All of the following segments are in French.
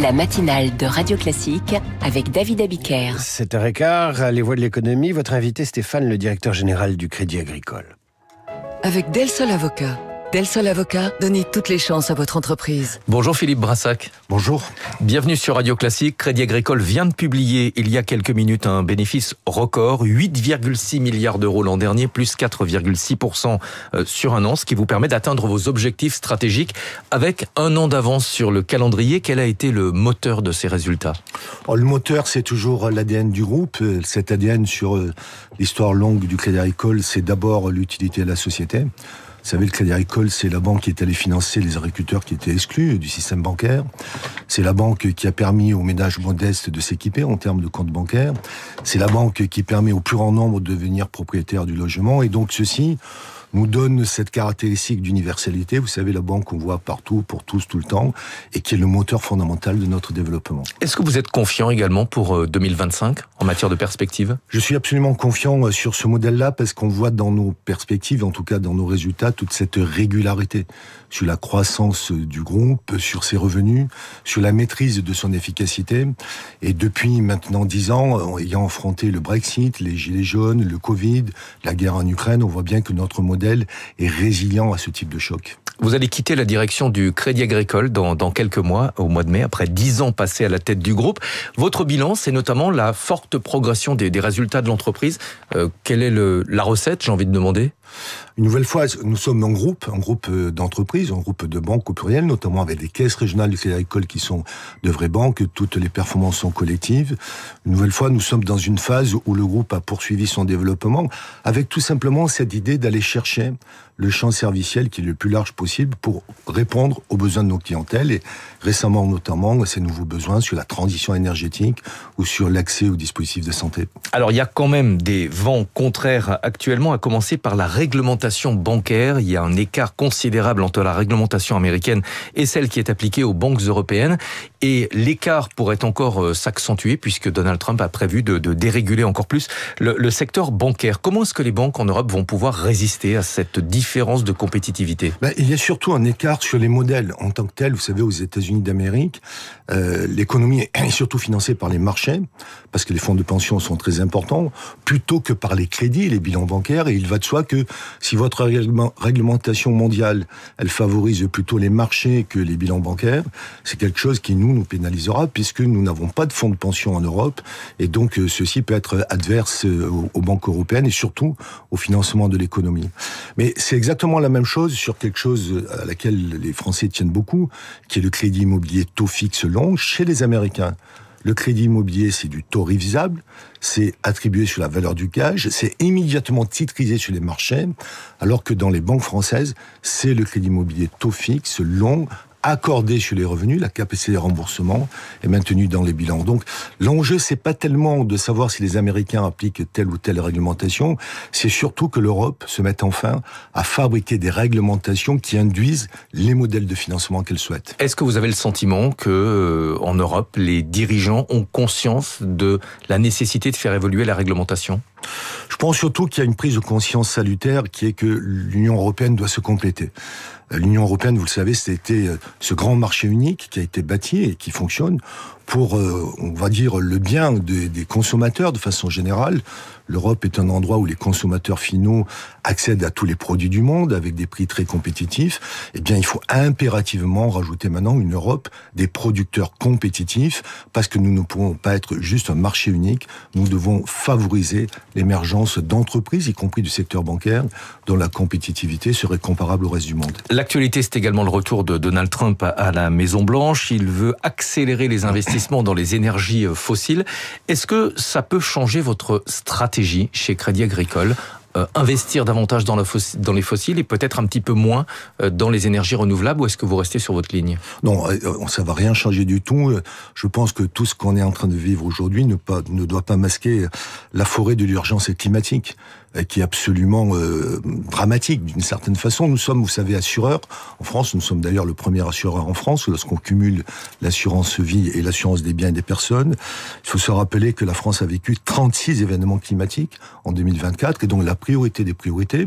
La matinale de Radio Classique avec David Abiker. 7h15, les voix de l'économie. Votre invité Stéphane, le directeur général du Crédit Agricole. Avec Del Sol Avocat. Del Sol Avocat, donnez toutes les chances à votre entreprise. Bonjour Philippe Brassac. Bonjour. Bienvenue sur Radio Classique. Crédit Agricole vient de publier il y a quelques minutes un bénéfice record, 8,6 milliards d'euros l'an dernier, plus 4,6% sur un an, ce qui vous permet d'atteindre vos objectifs stratégiques avec un an d'avance sur le calendrier. Quel a été le moteur de ces résultats ? Le moteur, c'est toujours l'ADN du groupe. Cet ADN sur l'histoire longue du Crédit Agricole, c'est d'abord l'utilité de la société. Vous savez, le Crédit Agricole, c'est la banque qui est allée financer les agriculteurs qui étaient exclus du système bancaire. C'est la banque qui a permis aux ménages modestes de s'équiper en termes de compte bancaire. C'est la banque qui permet au plus grand nombre de devenir propriétaire du logement. Et donc, ceci nous donne cette caractéristique d'universalité. Vous savez, la banque qu'on voit partout, pour tous, tout le temps, et qui est le moteur fondamental de notre développement. Est-ce que vous êtes confiant également pour 2025 en matière de perspective ? Je suis absolument confiant sur ce modèle-là parce qu'on voit dans nos perspectives, en tout cas dans nos résultats, toute cette régularité sur la croissance du groupe, sur ses revenus, sur la maîtrise de son efficacité. Et depuis maintenant 10 ans, ayant affronté le Brexit, les gilets jaunes, le Covid, la guerre en Ukraine, on voit bien que notre modèle est résilient à ce type de choc. Vous allez quitter la direction du Crédit Agricole dans quelques mois, au mois de mai, après 10 ans passés à la tête du groupe. Votre bilan, c'est notamment la forte progression des résultats de l'entreprise. Quelle est la recette, j'ai envie de demander ? Une nouvelle fois, nous sommes un groupe d'entreprises, un groupe de banques au pluriel, notamment avec des caisses régionales du Crédit Agricole qui sont de vraies banques. Toutes les performances sont collectives. Une nouvelle fois, nous sommes dans une phase où le groupe a poursuivi son développement avec tout simplement cette idée d'aller chercher le champ serviciel qui est le plus large possible pour répondre aux besoins de nos clientèles et récemment notamment ces nouveaux besoins sur la transition énergétique ou sur l'accès aux dispositifs de santé. Alors il y a quand même des vents contraires actuellement, à commencer par la réglementation bancaire. Il y a un écart considérable entre la réglementation américaine et celle qui est appliquée aux banques européennes. Et l'écart pourrait encore s'accentuer puisque Donald Trump a prévu de déréguler encore plus le secteur bancaire. Comment est-ce que les banques en Europe vont pouvoir résister à cette différence de compétitivité ? Il y a surtout un écart sur les modèles en tant que tels. Vous savez, aux États-Unis d'Amérique, l'économie est surtout financée par les marchés parce que les fonds de pension sont très importants, plutôt que par les crédits et les bilans bancaires. Et il va de soi que si votre réglementation mondiale, elle favorise plutôt les marchés que les bilans bancaires, c'est quelque chose qui nous pénalisera puisque nous n'avons pas de fonds de pension en Europe et donc ceci peut être adverse aux banques européennes et surtout au financement de l'économie. Mais c'est exactement la même chose sur quelque chose à laquelle les Français tiennent beaucoup, qui est le crédit immobilier taux fixe long chez les Américains. Le crédit immobilier, c'est du taux révisable, c'est attribué sur la valeur du gage, c'est immédiatement titrisé sur les marchés, alors que dans les banques françaises, c'est le crédit immobilier taux fixe long, accordé sur les revenus, la capacité de remboursement est maintenue dans les bilans. Donc, l'enjeu, c'est pas tellement de savoir si les Américains appliquent telle ou telle réglementation, c'est surtout que l'Europe se mette enfin à fabriquer des réglementations qui induisent les modèles de financement qu'elle souhaite. Est-ce que vous avez le sentiment que, en Europe, les dirigeants ont conscience de la nécessité de faire évoluer la réglementation ? Je pense surtout qu'il y a une prise de conscience salutaire qui est que l'Union européenne doit se compléter. L'Union européenne, vous le savez, c'était ce grand marché unique qui a été bâti et qui fonctionne pour, on va dire, le bien des consommateurs de façon générale. L'Europe est un endroit où les consommateurs finaux accèdent à tous les produits du monde avec des prix très compétitifs. Eh bien, il faut impérativement rajouter maintenant une Europe des producteurs compétitifs parce que nous ne pourrons pas être juste un marché unique. Nous devons favoriser l'émergence d'entreprises, y compris du secteur bancaire, dont la compétitivité serait comparable au reste du monde. L'actualité, c'est également le retour de Donald Trump à la Maison-Blanche. Il veut accélérer les investissements dans les énergies fossiles. Est-ce que ça peut changer votre stratégie chez Crédit Agricole ? Investir davantage dans les fossiles et peut-être un petit peu moins dans les énergies renouvelables, ou est-ce que vous restez sur votre ligne ? Non, ça va rien changer du tout. Je pense que tout ce qu'on est en train de vivre aujourd'hui ne doit pas masquer la forêt de l'urgence climatique. qui est absolument dramatique d'une certaine façon. Nous sommes, vous savez, assureurs. En France, nous sommes d'ailleurs le premier assureur en France lorsqu'on cumule l'assurance vie et l'assurance des biens et des personnes. Il faut se rappeler que la France a vécu 36 événements climatiques en 2024 et donc la priorité des priorités,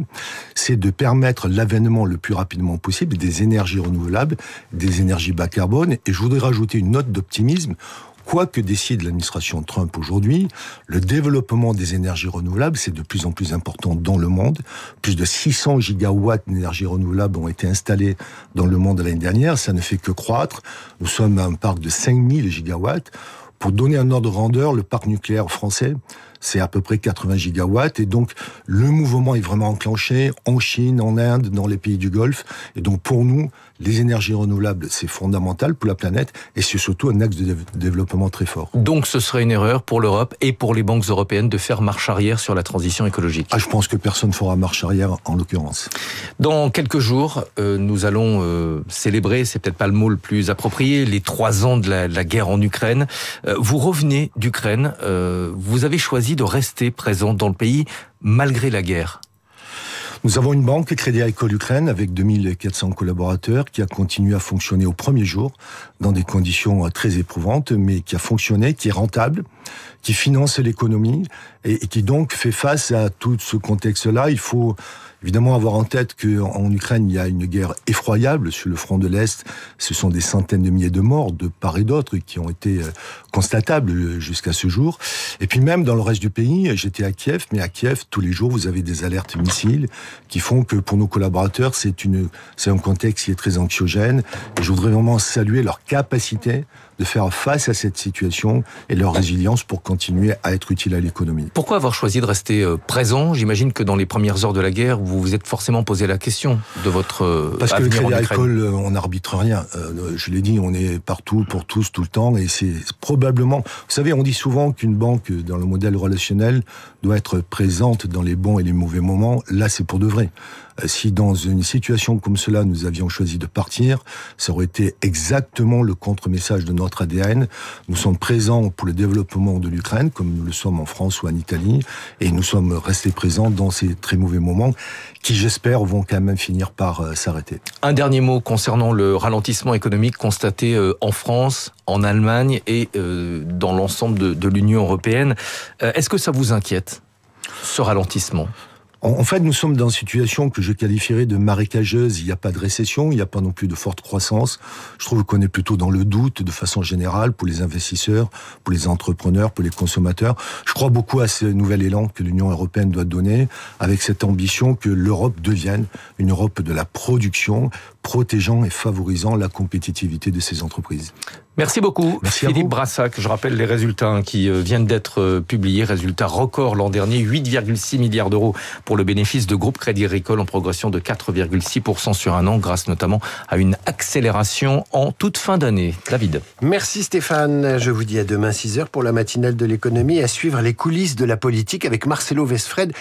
c'est de permettre l'avènement le plus rapidement possible des énergies renouvelables, des énergies bas carbone. Et je voudrais rajouter une note d'optimisme. Quoi que décide l'administration Trump aujourd'hui, le développement des énergies renouvelables, c'est de plus en plus important dans le monde. Plus de 600 gigawatts d'énergie renouvelable ont été installés dans le monde l'année dernière. Ça ne fait que croître. Nous sommes à un parc de 5000 gigawatts. Pour donner un ordre de grandeur, le parc nucléaire français, c'est à peu près 80 gigawatts. Et donc, le mouvement est vraiment enclenché en Chine, en Inde, dans les pays du Golfe. Et donc, pour nous, les énergies renouvelables, c'est fondamental pour la planète et c'est surtout un axe de développement très fort. Donc, ce serait une erreur pour l'Europe et pour les banques européennes de faire marche arrière sur la transition écologique. Je pense que personne ne fera marche arrière en l'occurrence. Dans quelques jours, nous allons célébrer, c'est peut-être pas le mot le plus approprié, les 3 ans de la guerre en Ukraine. Vous revenez d'Ukraine, vous avez choisi de rester présent dans le pays malgré la guerre. Nous avons une banque, Crédit Agricole Ukraine, avec 2400 collaborateurs, qui a continué à fonctionner au premier jour, dans des conditions très éprouvantes, mais qui a fonctionné, qui est rentable, qui finance l'économie, et qui donc fait face à tout ce contexte-là. Il faut évidemment avoir en tête qu'en Ukraine, il y a une guerre effroyable sur le front de l'Est. Ce sont des centaines de milliers de morts de part et d'autre qui ont été constatables jusqu'à ce jour. Et puis même dans le reste du pays, j'étais à Kiev, mais à Kiev, tous les jours, vous avez des alertes missiles qui font que pour nos collaborateurs, c'est un contexte qui est très anxiogène. Et je voudrais vraiment saluer leur capacité de faire face à cette situation et leur résilience pour continuer à être utile à l'économie. Pourquoi avoir choisi de rester présent ? J'imagine que dans les premières heures de la guerre, vous vous êtes forcément posé la question de votre Parce que le avenir Crédit en Ukraine. Agricole, on n'arbitre rien. Je l'ai dit, on est partout, pour tous, tout le temps, et c'est probablement... Vous savez, on dit souvent qu'une banque, dans le modèle relationnel, doit être présente dans les bons et les mauvais moments. Là, c'est pour de vrai. Si dans une situation comme cela, nous avions choisi de partir, ça aurait été exactement le contre-message de notre ADN. Nous sommes présents pour le développement de l'Ukraine, comme nous le sommes en France ou en Italie, et nous sommes restés présents dans ces très mauvais moments qui, j'espère, vont quand même finir par s'arrêter. Un dernier mot concernant le ralentissement économique constaté en France, en Allemagne et dans l'ensemble de l'Union européenne. Est-ce que ça vous inquiète, ce ralentissement ? En fait, nous sommes dans une situation que je qualifierais de marécageuse. Il n'y a pas de récession, il n'y a pas non plus de forte croissance. Je trouve qu'on est plutôt dans le doute de façon générale pour les investisseurs, pour les entrepreneurs, pour les consommateurs. Je crois beaucoup à ce nouvel élan que l'Union européenne doit donner, avec cette ambition que l'Europe devienne une Europe de la production, protégeant et favorisant la compétitivité de ces entreprises. Merci beaucoup, Merci Philippe Brassac. Je rappelle les résultats qui viennent d'être publiés. Résultats record l'an dernier, 8,6 milliards d'euros pour le bénéfice de Groupe Crédit Agricole en progression de 4,6% sur un an, grâce notamment à une accélération en toute fin d'année. David. Merci Stéphane. Je vous dis à demain 6h pour la matinale de l'économie, à suivre les coulisses de la politique avec Marcelo Westfred.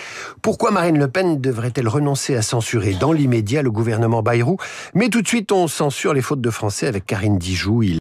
Pourquoi Marine Le Pen devrait-elle renoncer à censurer dans l'immédiat le gouvernement Bayrou ? Mais tout de suite, on censure les fautes de français avec Karine Dijoux.